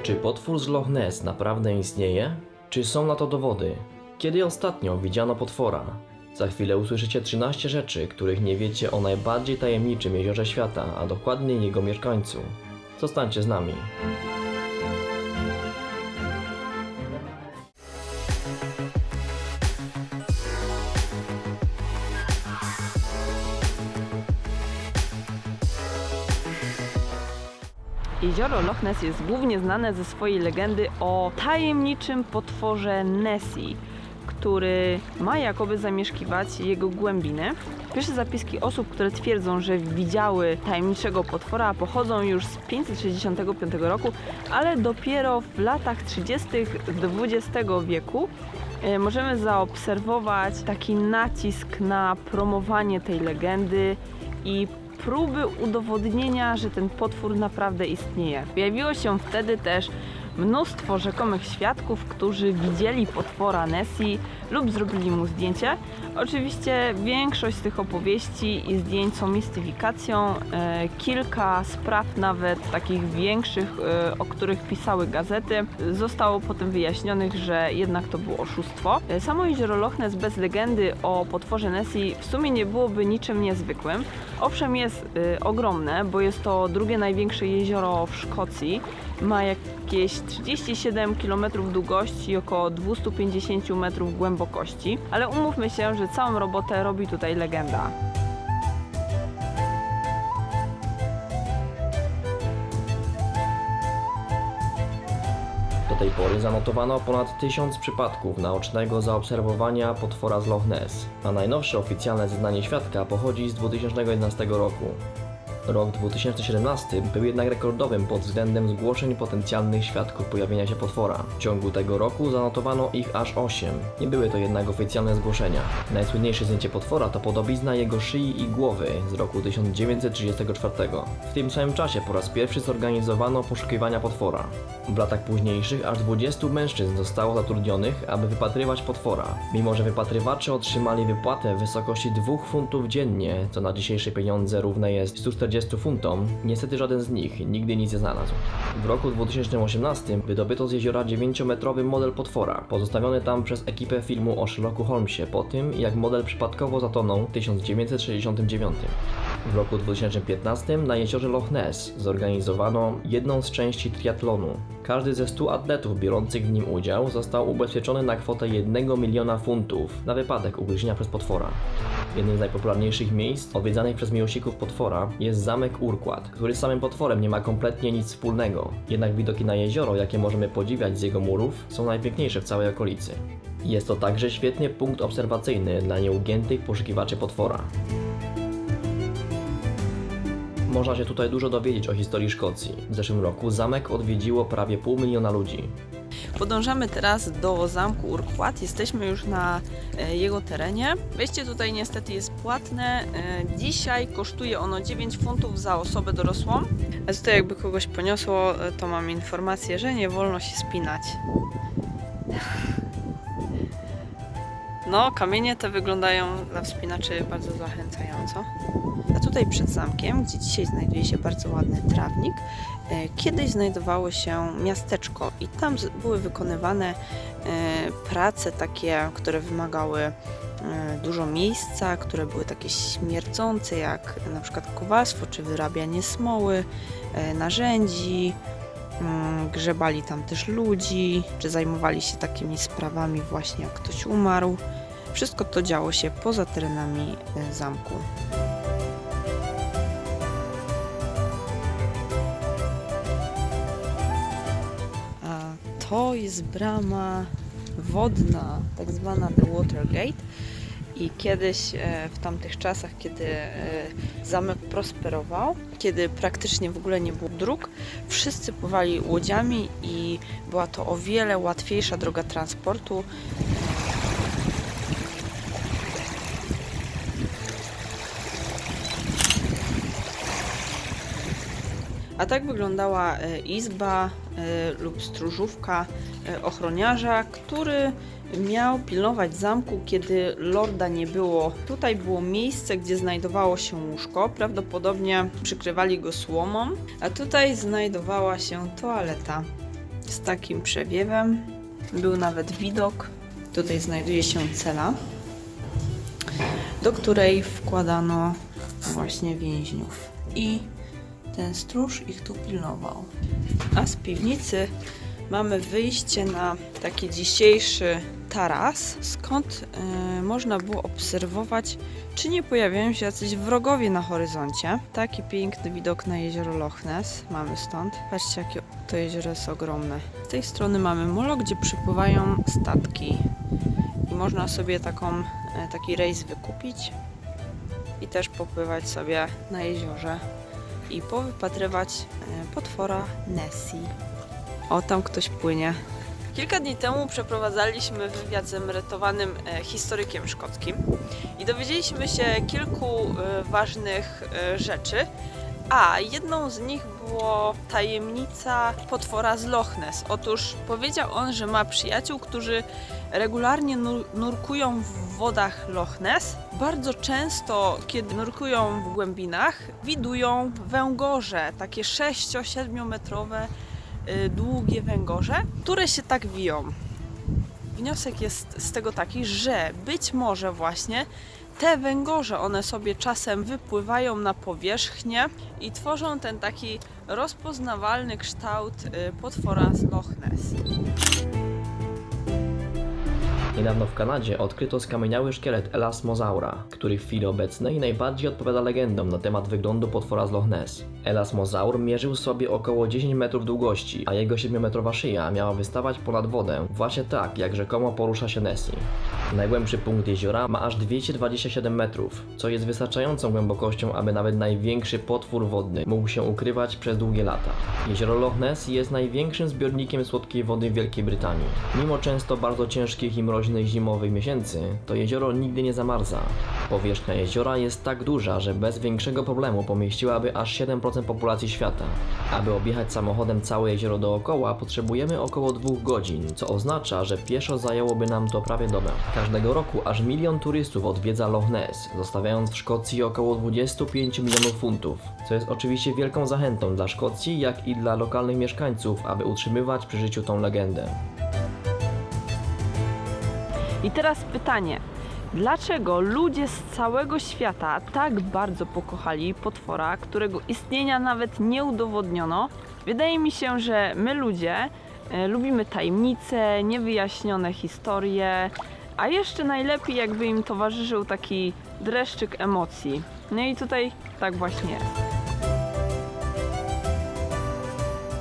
Czy potwór z Loch Ness naprawdę istnieje? Czy są na to dowody? Kiedy ostatnio widziano potwora? Za chwilę usłyszycie 13 rzeczy, których nie wiecie o najbardziej tajemniczym jeziorze świata, a dokładnie jego mieszkańcu. Zostańcie z nami. Jezioro Loch Ness jest głównie znane ze swojej legendy o tajemniczym potworze Nessie, który ma jakoby zamieszkiwać jego głębiny. Pierwsze zapiski osób, które twierdzą, że widziały tajemniczego potwora, pochodzą już z 565 roku, ale dopiero w latach 30. XX wieku możemy zaobserwować taki nacisk na promowanie tej legendy i próby udowodnienia, że ten potwór naprawdę istnieje. Pojawiło się wtedy też mnóstwo rzekomych świadków, którzy widzieli potwora Nessie lub zrobili mu zdjęcie. Oczywiście większość z tych opowieści i zdjęć są mistyfikacją. Kilka spraw, nawet takich większych, o których pisały gazety, zostało potem wyjaśnionych, że jednak to było oszustwo. Samo jezioro Loch Ness bez legendy o potworze Nessie w sumie nie byłoby niczym niezwykłym. Owszem, jest ogromne, bo jest to drugie największe jezioro w Szkocji. Ma jakieś 37 km długości i około 250 metrów głębokości, ale umówmy się, że całą robotę robi tutaj legenda. Do tej pory zanotowano ponad 1000 przypadków naocznego zaobserwowania potwora z Loch Ness, a najnowsze oficjalne zeznanie świadka pochodzi z 2011 roku. Rok 2017 był jednak rekordowym pod względem zgłoszeń potencjalnych świadków pojawienia się potwora. W ciągu tego roku zanotowano ich aż 8. Nie były to jednak oficjalne zgłoszenia. Najsłynniejsze zdjęcie potwora to podobizna jego szyi i głowy z roku 1934. W tym samym czasie po raz pierwszy zorganizowano poszukiwania potwora. W latach późniejszych aż 20 mężczyzn zostało zatrudnionych, aby wypatrywać potwora. Mimo że wypatrywacze otrzymali wypłatę w wysokości 2 funtów dziennie, co na dzisiejsze pieniądze równe jest 140 funtom, niestety żaden z nich nigdy nic nie znalazł. W roku 2018 wydobyto z jeziora 9-metrowy model potwora, pozostawiony tam przez ekipę filmu o Sherlocku Holmesie po tym, jak model przypadkowo zatonął w 1969. W roku 2015 na jeziorze Loch Ness zorganizowano jedną z części triatlonu. Każdy ze 100 atletów biorących w nim udział został ubezpieczony na kwotę 1 miliona funtów na wypadek ugryzienia przez potwora. Jednym z najpopularniejszych miejsc odwiedzanych przez miłośników potwora jest zamek Urquhart, który z samym potworem nie ma kompletnie nic wspólnego. Jednak widoki na jezioro, jakie możemy podziwiać z jego murów, są najpiękniejsze w całej okolicy. Jest to także świetny punkt obserwacyjny dla nieugiętych poszukiwaczy potwora. Można się tutaj dużo dowiedzieć o historii Szkocji. W zeszłym roku zamek odwiedziło prawie 500 000 ludzi. Podążamy teraz do zamku Urquhart. Jesteśmy już na jego terenie. Wejście tutaj niestety jest płatne. Dzisiaj kosztuje ono 9 funtów za osobę dorosłą. A tutaj jakby kogoś poniosło, to mam informację, że nie wolno się spinać. No, kamienie te wyglądają dla wspinaczy bardzo zachęcająco. A tutaj przed zamkiem, gdzie dzisiaj znajduje się bardzo ładny trawnik, kiedyś znajdowało się miasteczko i tam były wykonywane prace takie, które wymagały dużo miejsca, które były takie śmierdzące, jak na przykład kowalstwo czy wyrabianie smoły, narzędzi. Grzebali tam też ludzi, czy zajmowali się takimi sprawami właśnie jak ktoś umarł. Wszystko to działo się poza terenami zamku. A to jest brama wodna, tak zwana The Water Gate. I kiedyś w tamtych czasach, kiedy zamek prosperował, kiedy praktycznie w ogóle nie było dróg, wszyscy pływali łodziami i była to o wiele łatwiejsza droga transportu. A tak wyglądała izba lub stróżówka ochroniarza, który miał pilnować zamku, kiedy lorda nie było. Tutaj było miejsce, gdzie znajdowało się łóżko, prawdopodobnie przykrywali go słomą, a tutaj znajdowała się toaleta. z takim przewiewem. Był nawet widok. Tutaj znajduje się cela, do której wkładano właśnie więźniów. I ten stróż ich tu pilnował. A z piwnicy mamy wyjście na taki dzisiejszy taras, skąd można było obserwować, czy nie pojawiają się jacyś wrogowie na horyzoncie. Taki piękny widok na jezioro Loch Ness mamy stąd. Patrzcie, jakie to jezioro jest ogromne. Z tej strony mamy molo, gdzie przypływają statki i można sobie taki rejs wykupić i też popływać sobie na jeziorze i powypatrywać potwora Nessie. O, tam ktoś płynie. Kilka dni temu przeprowadzaliśmy wywiad z emerytowanym historykiem szkockim i dowiedzieliśmy się kilku ważnych rzeczy, a jedną z nich było tajemnica potwora z Loch Ness. Otóż powiedział on, że ma przyjaciół, którzy regularnie nurkują w wodach Loch Ness. Bardzo często, kiedy nurkują w głębinach, widują węgorze, takie 6-7 metrowe długie węgorze, które się tak wiją. Wniosek jest z tego taki, że być może właśnie te węgorze, one sobie czasem wypływają na powierzchnię i tworzą ten taki rozpoznawalny kształt potwora z Loch Ness. Niedawno w Kanadzie odkryto skamieniały szkielet Elasmozaura, który w chwili obecnej najbardziej odpowiada legendom na temat wyglądu potwora z Loch Ness. Elasmozaur mierzył sobie około 10 metrów długości, a jego 7-metrowa szyja miała wystawać ponad wodę, właśnie tak jak rzekomo porusza się Nessie. Najgłębszy punkt jeziora ma aż 227 metrów, co jest wystarczającą głębokością, aby nawet największy potwór wodny mógł się ukrywać przez długie lata. Jezioro Loch Ness jest największym zbiornikiem słodkiej wody w Wielkiej Brytanii. Mimo często bardzo ciężkich i mroźnych zimowych miesięcy, to jezioro nigdy nie zamarza. Powierzchnia jeziora jest tak duża, że bez większego problemu pomieściłaby aż 7% populacji świata. Aby objechać samochodem całe jezioro dookoła, potrzebujemy około 2 godzin, co oznacza, że pieszo zajęłoby nam to prawie dobę. Każdego roku aż 1 milion turystów odwiedza Loch Ness, zostawiając w Szkocji około 25 milionów funtów, co jest oczywiście wielką zachętą dla Szkocji, jak i dla lokalnych mieszkańców, aby utrzymywać przy życiu tą legendę. I teraz pytanie, dlaczego ludzie z całego świata tak bardzo pokochali potwora, którego istnienia nawet nie udowodniono? Wydaje mi się, że my ludzie lubimy tajemnice, niewyjaśnione historie, a jeszcze najlepiej jakby im towarzyszył taki dreszczyk emocji. No i tutaj tak właśnie jest.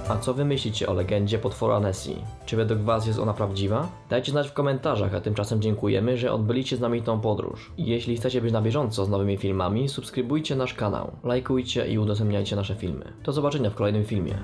A co wy myślicie o legendzie potwora Nessie? Czy według was jest ona prawdziwa? Dajcie znać w komentarzach, a tymczasem dziękujemy, że odbyliście z nami tą podróż. I jeśli chcecie być na bieżąco z nowymi filmami, subskrybujcie nasz kanał, lajkujcie i udostępniajcie nasze filmy. Do zobaczenia w kolejnym filmie.